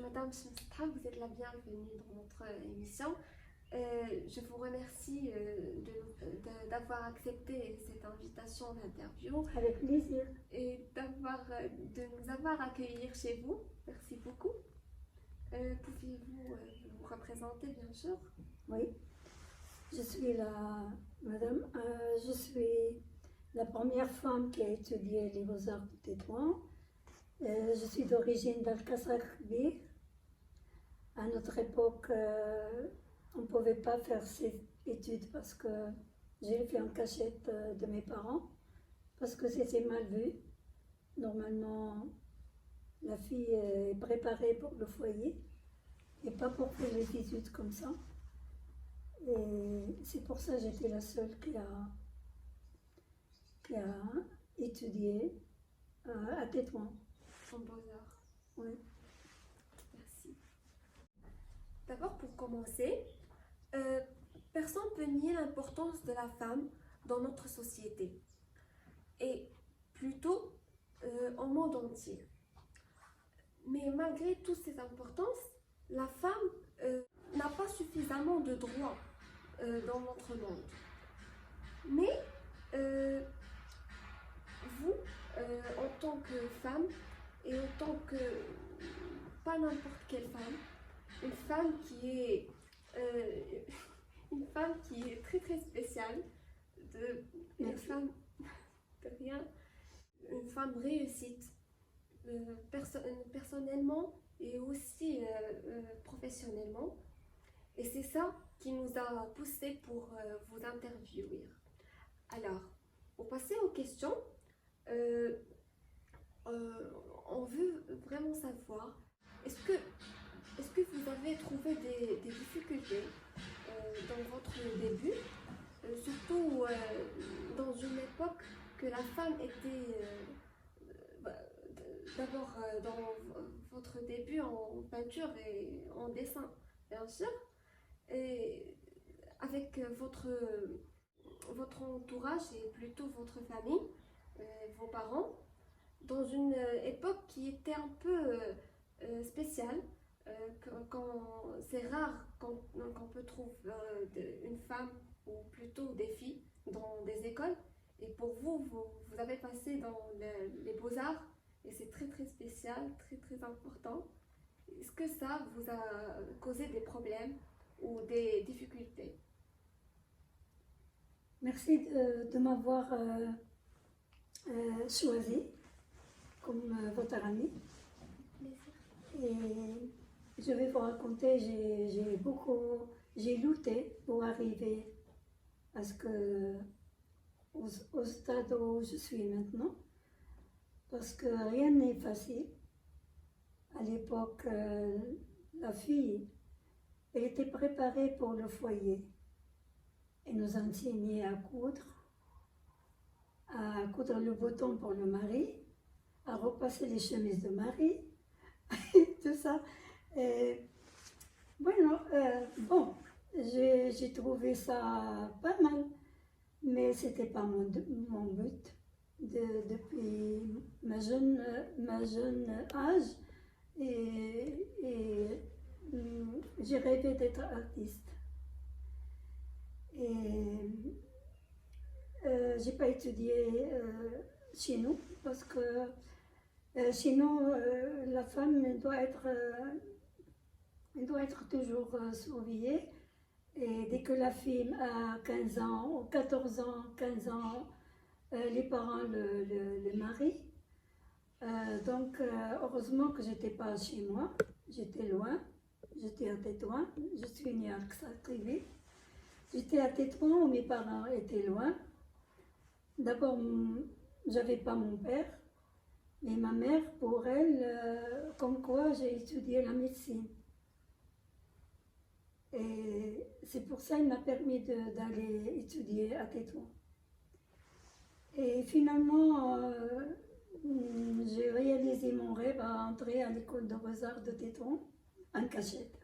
Madame Chemstra, vous êtes la bienvenue dans notre émission. Je vous remercie d'avoir accepté cette invitation d'interview Avec plaisir. et de nous avoir accueillis chez vous. Merci beaucoup. Pouvez-vous vous représenter, bien sûr? Oui, je suis je suis la première femme qui a étudié les beaux-arts de Tétouan. Je suis d'origine d'Al-Kasakbir. À notre époque, on ne pouvait pas faire ces études parce que j'ai fait en cachette de mes parents, parce que c'était mal vu. Normalement, la fille est préparée pour le foyer et pas pour faire les études comme ça. Et c'est pour ça que j'étais la seule qui a étudié à Tétouan. En beaux-arts. Oui. Merci. D'abord, pour commencer, personne ne peut nier l'importance de la femme dans notre société et plutôt au monde entier. Mais malgré toutes ces importances, la femme n'a pas suffisamment de droits dans notre monde. Mais vous, en tant que femme, et en tant que pas n'importe quelle femme, une femme qui est très très spéciale, une femme de rien, une femme réussite personnellement et aussi professionnellement. Et c'est ça qui nous a poussé pour vous interviewer. Alors, pour passer aux questions, on veut vraiment savoir, est-ce que vous avez trouvé des difficultés dans votre début, surtout dans une époque que la femme était d'abord dans votre début en peinture et en dessin, bien sûr, et avec votre entourage et plutôt votre famille, vos parents, dans une époque qui était un peu spéciale, quand c'est rare qu'on peut trouver une femme ou plutôt des filles dans des écoles. Et pour vous, vous avez passé dans les beaux-arts et c'est très très spécial, très très important. Est-ce que ça vous a causé des problèmes ou des difficultés? Merci de m'avoir choisi comme votre amie. Et je vais vous raconter, j'ai lutté pour arriver à au stade où je suis maintenant, parce que rien n'est facile. À l'époque, la fille, elle était préparée pour le foyer. Elle nous enseignait à coudre le bouton pour le mari, à repasser les chemises de mari, tout ça. Et, bueno, bon, j'ai trouvé ça pas mal, mais c'était pas mon but. Depuis ma jeune âge, et j'ai rêvé d'être artiste. Et j'ai pas étudié chez nous parce que sinon la femme doit être toujours surveillée. Et dès que la fille a 15 ans, ou 14 ans, 15 ans, les parents le marient. Donc heureusement que j'étais pas chez moi, j'étais loin, j'étais à Tétouan, je suis née à Kasakbir. J'étais à Tétouan où mes parents étaient loin. D'abord, j'avais pas mon père, mais ma mère, pour elle, comme quoi j'ai étudié la médecine. Et c'est pour ça qu'elle m'a permis d'aller étudier à Tétouan. Et finalement, j'ai réalisé mon rêve à entrer à l'école de beaux-arts de Tétouan en cachette.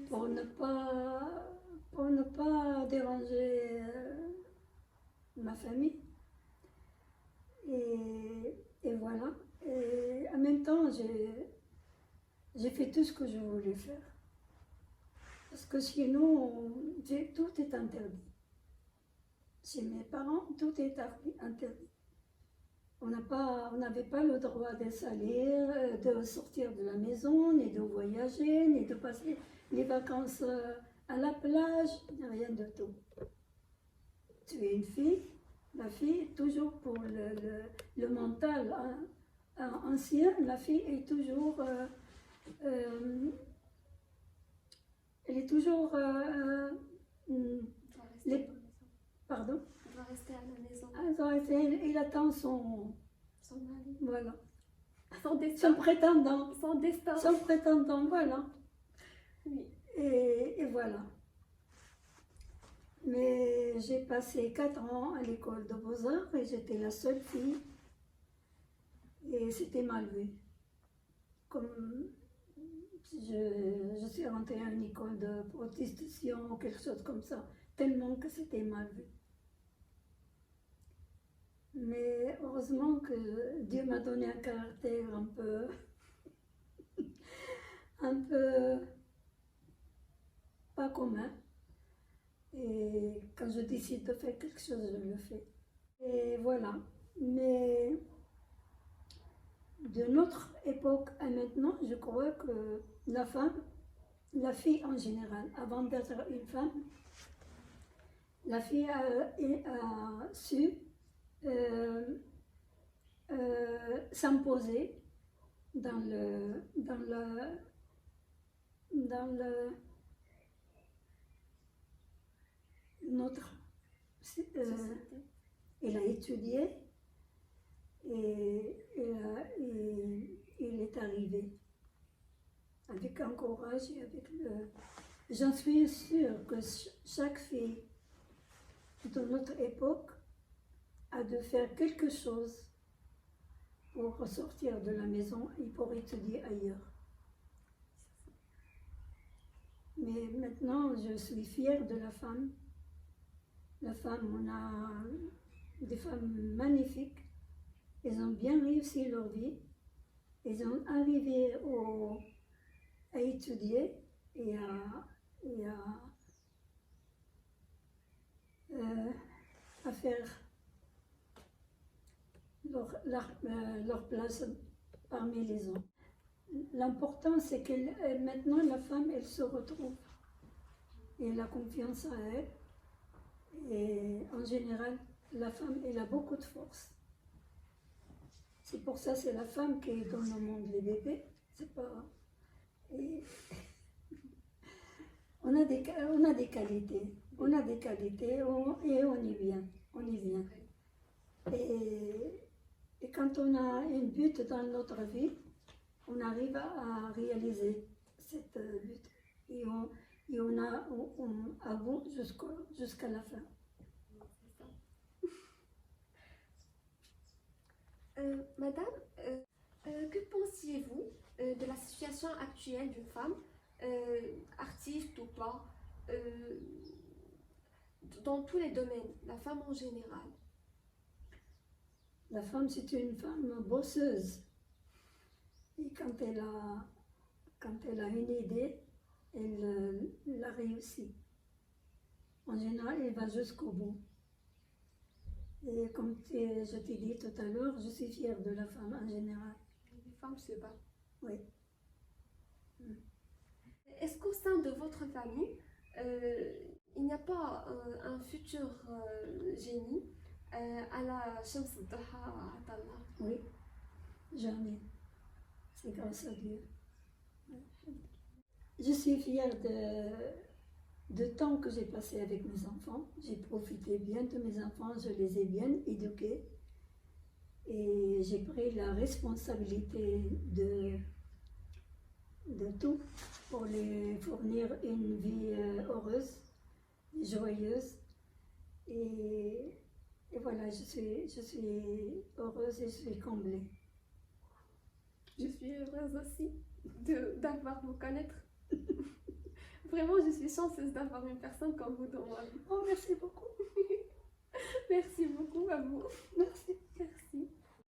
Pour ne pas déranger ma famille. Et voilà. Et en même même temps, j'ai fait tout ce que je voulais faire. Parce que chez nous, tout est interdit. Chez mes parents, tout est interdit. On n'avait pas le droit de salir, de sortir de la maison, ni de voyager, ni de passer les vacances à la plage, rien de tout. Tu es une fille, la fille, toujours pour le mental ancien, la fille est toujours, elle est toujours, les, pardon? Elle doit rester à la maison. Il attend son mari. Voilà. Son destin. Son prétendant. Son destin. Son prétendant, voilà. Oui. Et voilà. Mais j'ai passé 4 ans à l'école de Beaux-Arts et j'étais la seule fille. Et c'était mal vu. Comme je suis rentrée à une école de protestation ou quelque chose comme ça, tellement que c'était mal vu. Mais heureusement que Dieu m'a donné un caractère un peu pas commun. Et quand je décide de faire quelque chose, je le fais. Et voilà. Mais de notre époque à maintenant, je crois que la femme, la fille en général, avant d'être une femme, la fille a su s'imposer dans notre elle a étudié et il est arrivé avec un courage et avec j'en suis sûre que chaque fille de notre époque a de faire quelque chose pour ressortir de la maison et pour étudier ailleurs. Mais maintenant, je suis fière de la femme. La femme, on a des femmes magnifiques. Elles ont bien réussi leur vie. Elles ont arrivé à étudier et à faire leur place parmi les hommes. L'important, c'est que maintenant, la femme, elle se retrouve. Et elle a confiance en elle. Et en général, la femme, elle a beaucoup de force. C'est pour ça, c'est la femme qui donne au monde les bébés. C'est pas... Et... on a des qualités. On a des qualités et on y vient. On y vient. Et quand on a un but dans notre vie, on arrive à réaliser cette but. Et on avoue jusqu'à la fin. Madame, que pensiez-vous de la situation actuelle d'une femme, artiste ou pas, dans tous les domaines, la femme en général? La femme, c'est une femme bosseuse. Et quand elle a une idée, elle la réussit. En général, elle va jusqu'au bout. Et comme je t'ai dit tout à l'heure, je suis fière de la femme en général. Les femmes se battent. Oui. Est-ce qu'au sein de votre famille, il n'y a pas un futur génie à la Shams al-Duha Atallah? Oui, j'en ai. C'est grâce à Dieu. Je suis fière de temps que j'ai passé avec mes enfants. J'ai profité bien de mes enfants, je les ai bien éduqués. Et j'ai pris la responsabilité de tout pour les fournir une vie heureuse, joyeuse. Et voilà, je suis heureuse et je suis comblée. Je suis heureuse aussi d'avoir vous connaître. Vraiment, je suis chanceuse d'avoir une personne comme vous dans ma vie. Oh, merci beaucoup. Merci beaucoup à vous. Merci. Merci.